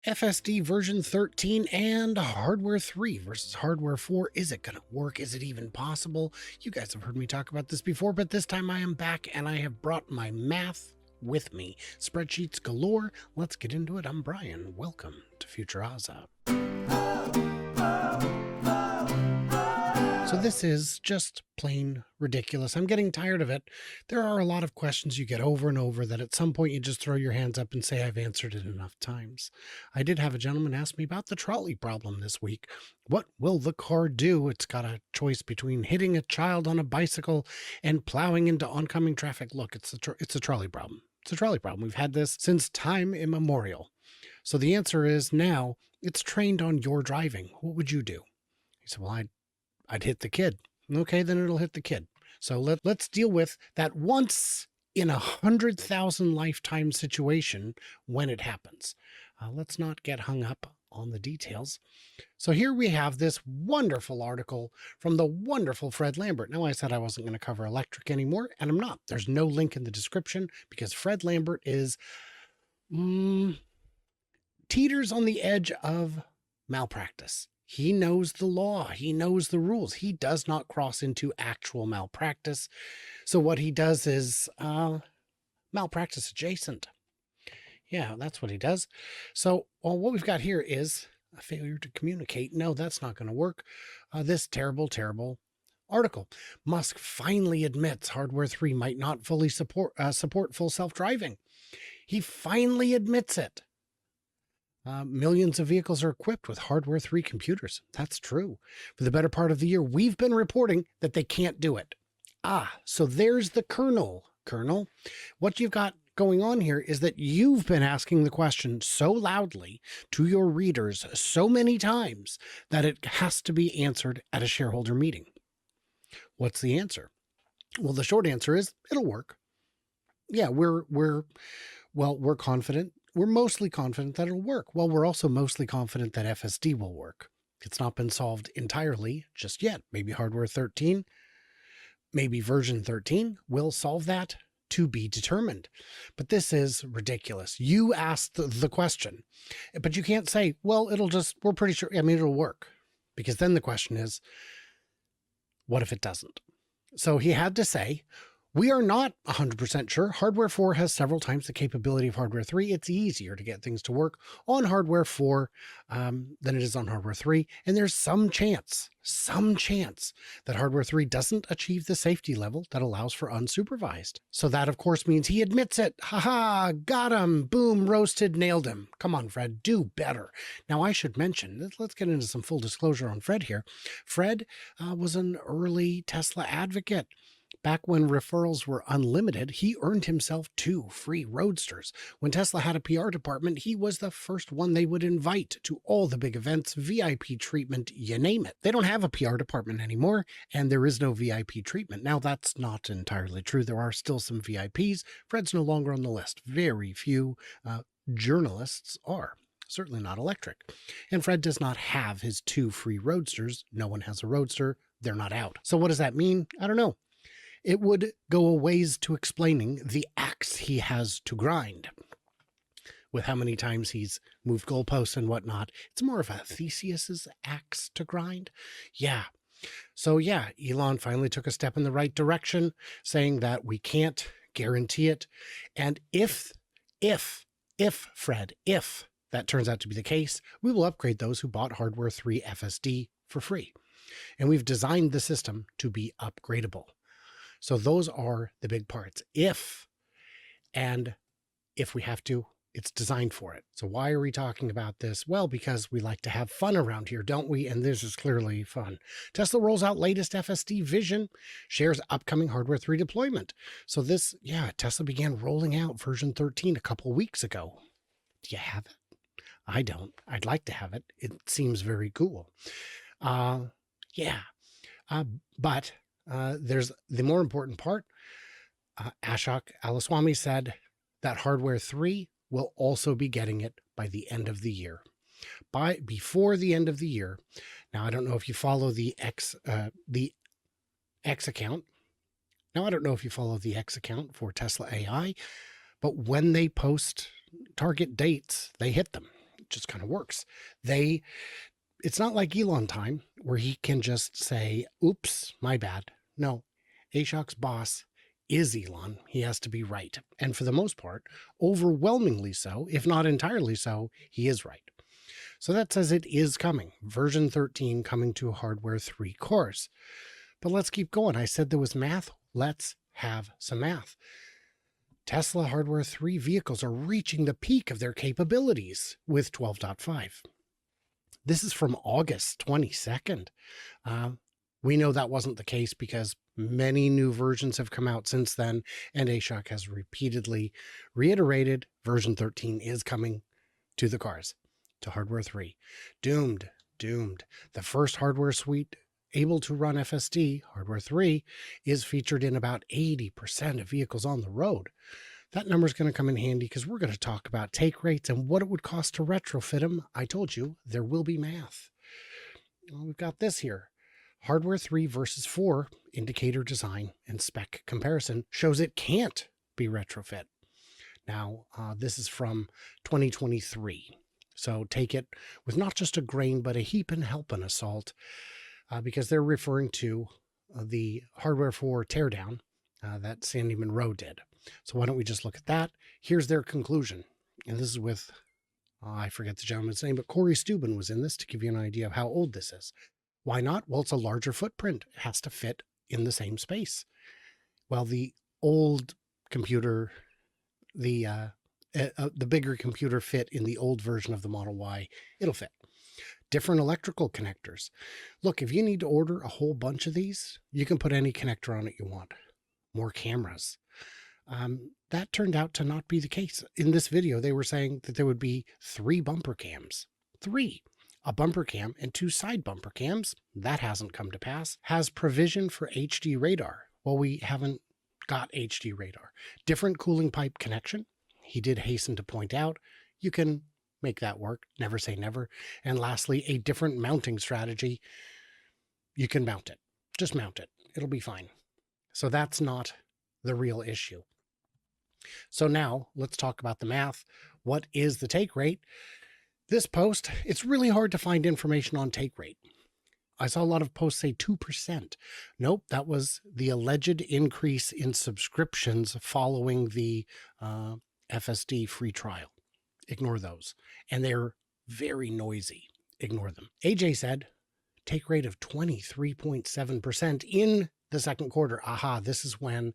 FSD version 13 and hardware 3 versus hardware 4. Is it going to work? Is it even possible? You guys have heard me talk about this before, but this time I am back and I have brought my math with me. Spreadsheets galore. Let's get into it. I'm Brian. Welcome to Future Ozza. So this is just plain ridiculous. I'm getting tired of it. There are a lot of questions you get over and over that at some point you just throw your hands up and say, I've answered it enough times. I did have a gentleman ask me about the trolley problem this week. What will the car do? It's got a choice between hitting a child on a bicycle and plowing into oncoming traffic. Look, it's a trolley problem. It's a trolley problem. We've had this since time immemorial. So the answer is now it's trained on your driving. What would you do? He said, well, I'd hit the kid. Okay, then it'll hit the kid. So let's deal with that once in 100,000 lifetime situation when it happens. Let's not get hung up on the details. So here we have this wonderful article from the wonderful Fred Lambert. Now, I said I wasn't going to cover electric anymore, and I'm not. There's no link in the description because Fred Lambert is teeters on the edge of malpractice. He knows the law. He knows the rules. He does not cross into actual malpractice. So what he does is malpractice adjacent. Yeah, that's what he does. So what we've got here is a failure to communicate. No, that's not going to work. This terrible, terrible article. Musk finally admits hardware 3 might not fully support full self-driving. He finally admits it. Millions of vehicles are equipped with hardware 3 computers. That's true. For the better part of the year, we've been reporting that they can't do it. So there's the kernel. What you've got going on here is that you've been asking the question so loudly to your readers so many times that it has to be answered at a shareholder meeting. What's the answer? Well, the short answer is it'll work. Yeah, we're confident. We're mostly confident that it'll work. Well, we're also mostly confident that FSD will work. It's not been solved entirely just yet. Maybe hardware 13, maybe version 13 will solve that, to be determined. But this is ridiculous. You asked the question, but you can't say, well, we're pretty sure, it'll work. Because then the question is, what if it doesn't? So he had to say, we are not 100% sure. Hardware 4 has several times the capability of hardware 3. It's easier to get things to work on hardware 4 than it is on hardware 3. And there's some chance that hardware 3 doesn't achieve the safety level that allows for unsupervised. So that, of course, means he admits it. Haha, got him. Boom, roasted, nailed him. Come on, Fred, do better. Now, I should mention, let's get into some full disclosure on Fred here. Fred was an early Tesla advocate. Back when referrals were unlimited, he earned himself 2 free Roadsters. When Tesla had a PR department, he was the first one they would invite to all the big events, VIP treatment, you name it. They don't have a PR department anymore, and there is no VIP treatment. Now, that's not entirely true. There are still some VIPs. Fred's no longer on the list. Very few journalists are. Certainly not electric. And Fred does not have his 2 free Roadsters. No one has a Roadster. They're not out. So what does that mean? I don't know. It would go a ways to explaining the axe he has to grind. With how many times he's moved goalposts and whatnot. It's more of a Theseus's axe to grind. Yeah. So yeah, Elon finally took a step in the right direction, saying that we can't guarantee it. And if that turns out to be the case, we will upgrade those who bought hardware 3 FSD for free. And we've designed the system to be upgradable. So those are the big parts. If we have to, it's designed for it. So why are we talking about this? Well, because we like to have fun around here, don't we? And this is clearly fun. Tesla rolls out latest FSD vision, shares upcoming hardware 3 deployment. So Tesla began rolling out version 13 a couple weeks ago. Do you have it? I don't. I'd like to have it. It seems very cool. But there's the more important part. Elluswamy said that hardware 3 will also be getting it by the end of the year. Before the end of the year. Now, I don't know if you follow the X account. Now, I don't know if you follow the X account for Tesla AI, but when they post target dates, they hit them. just kind of works. It's not like Elon time where he can just say, oops, my bad. No, Ashok's boss is Elon. He has to be right. And for the most part, overwhelmingly so, if not entirely so, he is right. So that says it is coming. Version 13 coming to Hardware 3 cores. But let's keep going. I said there was math. Let's have some math. Tesla Hardware 3 vehicles are reaching the peak of their capabilities with 12.5. This is from August 22nd. We know that wasn't the case because many new versions have come out since then, and Ashok has repeatedly reiterated version 13 is coming to the cars, to Hardware 3. Doomed. The first hardware suite able to run FSD, Hardware 3, is featured in about 80% of vehicles on the road. That number is going to come in handy because we're going to talk about take rates and what it would cost to retrofit them. I told you there will be math. Well, we've got this here. Hardware 3 versus 4 indicator design and spec comparison shows it can't be retrofit. Now, this is from 2023. So take it with not just a grain, but a heap and helping of salt, because they're referring to the Hardware 4 teardown that Sandy Munro did. So why don't we just look at that? Here's their conclusion. And this is with, I forget the gentleman's name, but Corey Steuben was in this to give you an idea of how old this is. Why not? Well, it's a larger footprint. It has to fit in the same space. Well, the old computer, the bigger computer fit in the old version of the Model Y. It'll fit. Different electrical connectors. Look, if you need to order a whole bunch of these, you can put any connector on it you want. More cameras. That turned out to not be the case. In this video, they were saying that there would be 3 bumper cams. 3. A bumper cam and 2 side bumper cams. That hasn't come to pass. Has provision for HD radar. Well, we haven't got HD radar. Different cooling pipe connection. He did hasten to point out you can make that work. Never say never. And lastly, a different mounting strategy. You can mount it. Just mount it. It'll be fine. So that's not the real issue. So now let's talk about the math. What is the take rate? This post, it's really hard to find information on take rate. I saw a lot of posts say 2%. Nope, that was the alleged increase in subscriptions following the FSD free trial. Ignore those. And they're very noisy. Ignore them. AJ said, take rate of 23.7% in the second quarter. Aha, this is when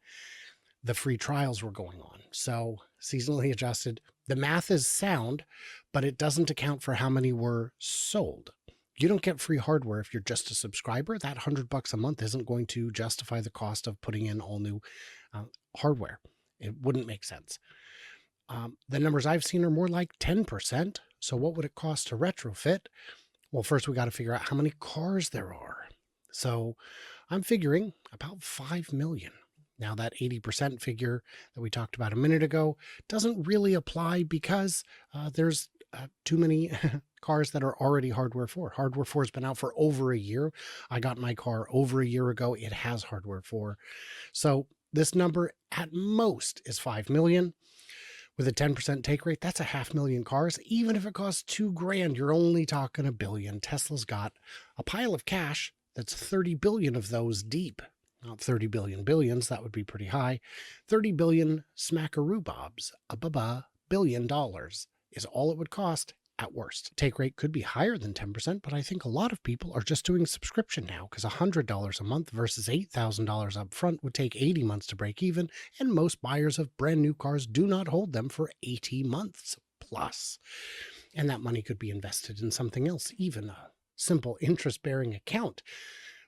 the free trials were going on. So seasonally adjusted. The math is sound, but it doesn't account for how many were sold. You don't get free hardware if you're just a subscriber. That $100 a month isn't going to justify the cost of putting in all new hardware. It wouldn't make sense. The numbers I've seen are more like 10%. So what would it cost to retrofit? Well, first we got to figure out how many cars there are. So I'm figuring about 5 million. Now that 80% figure that we talked about a minute ago doesn't really apply because there's too many cars that are already Hardware 4. Hardware 4 has been out for over a year. I got my car over a year ago. It has Hardware 4. So this number at most is 5 million. With a 10% take rate, that's 500,000 cars. Even if it costs $2,000, you're only talking $1 billion. Tesla's got a pile of cash that's 30 billion of those deep. Not 30 billion billions, that would be pretty high. 30 billion smackaroo bobs, $1 billion is all it would cost at worst. Take rate could be higher than 10%, but I think a lot of people are just doing subscription now because $100 a month versus $8,000 up front would take 80 months to break even, and most buyers of brand new cars do not hold them for 80 months plus. And that money could be invested in something else. Even a simple interest-bearing account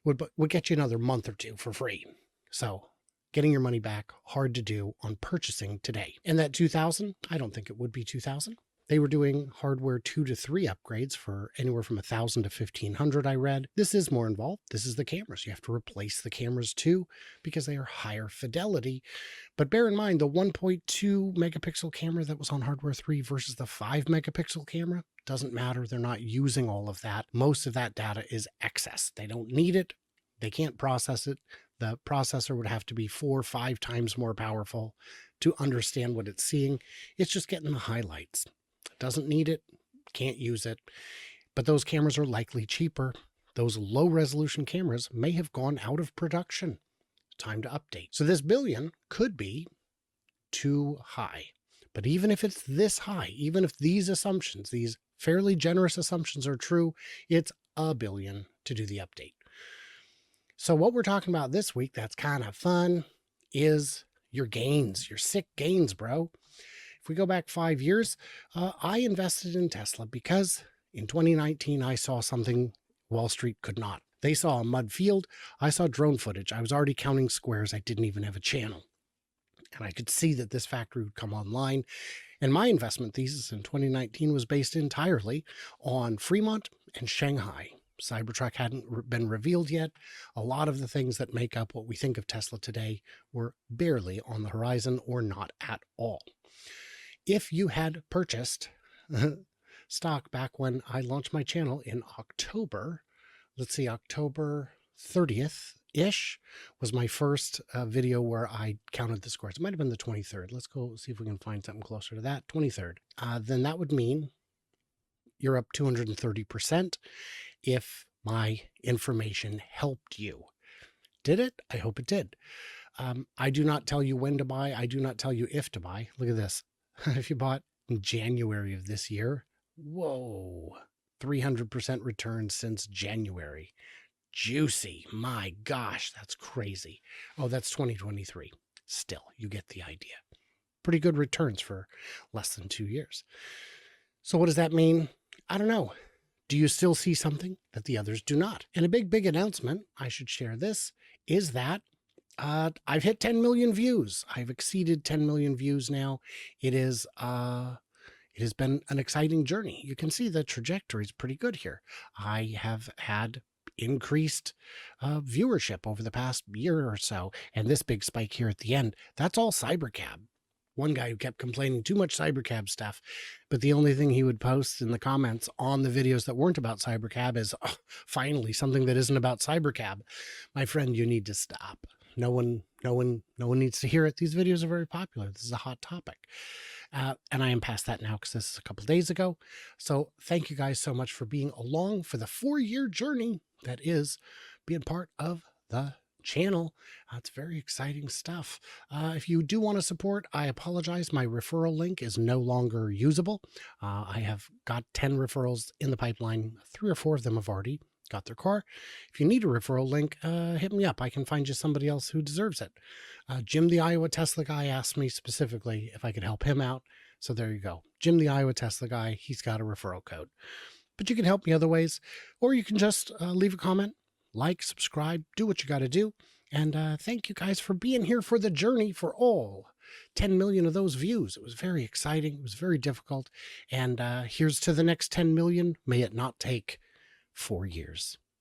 would get you another month or 2 for free. So getting your money back, hard to do on purchasing today. And that 2,000, I don't think it would be 2,000. They were doing hardware 2 to 3 upgrades for anywhere from 1,000 to 1,500, I read. This is more involved. This is the cameras. You have to replace the cameras too because they are higher fidelity. But bear in mind the 1.2 megapixel camera that was on Hardware 3 versus the 5 megapixel camera doesn't matter. They're not using all of that. Most of that data is excess. They don't need it. They can't process it. The processor would have to be 4 or 5 times more powerful to understand what it's seeing. It's just getting the highlights. Doesn't need it. can't use it. But those cameras are likely cheaper. Those low resolution cameras may have gone out of production. Time to update. So this billion could be too high. But even if it's this high, even if these assumptions, these fairly generous assumptions are true, it's $1 billion to do the update. So what we're talking about this week that's kind of fun is your gains, your sick gains, bro. If we go back 5 years, I invested in Tesla because in 2019, I saw something Wall Street could not. They saw a mud field. I saw drone footage. I was already counting squares. I didn't even have a channel. And I could see that this factory would come online. And my investment thesis in 2019 was based entirely on Fremont and Shanghai. Cybertruck hadn't been revealed yet. A lot of the things that make up what we think of Tesla today were barely on the horizon or not at all. If you had purchased stock back when I launched my channel in October, let's see, October 30th-ish was my first video where I counted the squares. It might have been the 23rd. Let's go see if we can find something closer to that. 23rd. Then that would mean you're up 230% if my information helped you. Did it? I hope it did. I do not tell you when to buy. I do not tell you if to buy. Look at this. If you bought in January of this year, whoa, 300% return since January. Juicy. My gosh, that's crazy. Oh, that's 2023. Still, you get the idea. Pretty good returns for less than 2 years. So what does that mean? I don't know. Do you still see something that the others do not? And a big announcement, I should share this, is that I've hit 10 million views. I've exceeded 10 million views now. It has been an exciting journey. You can see the trajectory is pretty good here. I have had increased viewership over the past year or so. And this big spike here at the end, that's all Cybercab. One guy who kept complaining too much Cybercab stuff, but the only thing he would post in the comments on the videos that weren't about Cybercab is, oh, finally something that isn't about Cybercab. My friend, you need to stop. No one needs to hear it. These videos are very popular. This is a hot topic. And I am past that now because this is a couple days ago. So thank you guys so much for being along for the 4-year journey that is being part of the channel. It's very exciting stuff. If you do want to support, I apologize. My referral link is no longer usable. I have got 10 referrals in the pipeline. 3 or 4 of them have already got their car. If you need a referral link, hit me up. I can find you somebody else who deserves it. Jim, the Iowa Tesla guy, asked me specifically if I could help him out. So there you go. Jim, the Iowa Tesla guy, he's got a referral code. But you can help me other ways, or you can just leave a comment, like, subscribe, do what you got to do. And thank you guys for being here for the journey for all 10 million of those views. It was very exciting. It was very difficult. And here's to the next 10 million. May it not take 4 years.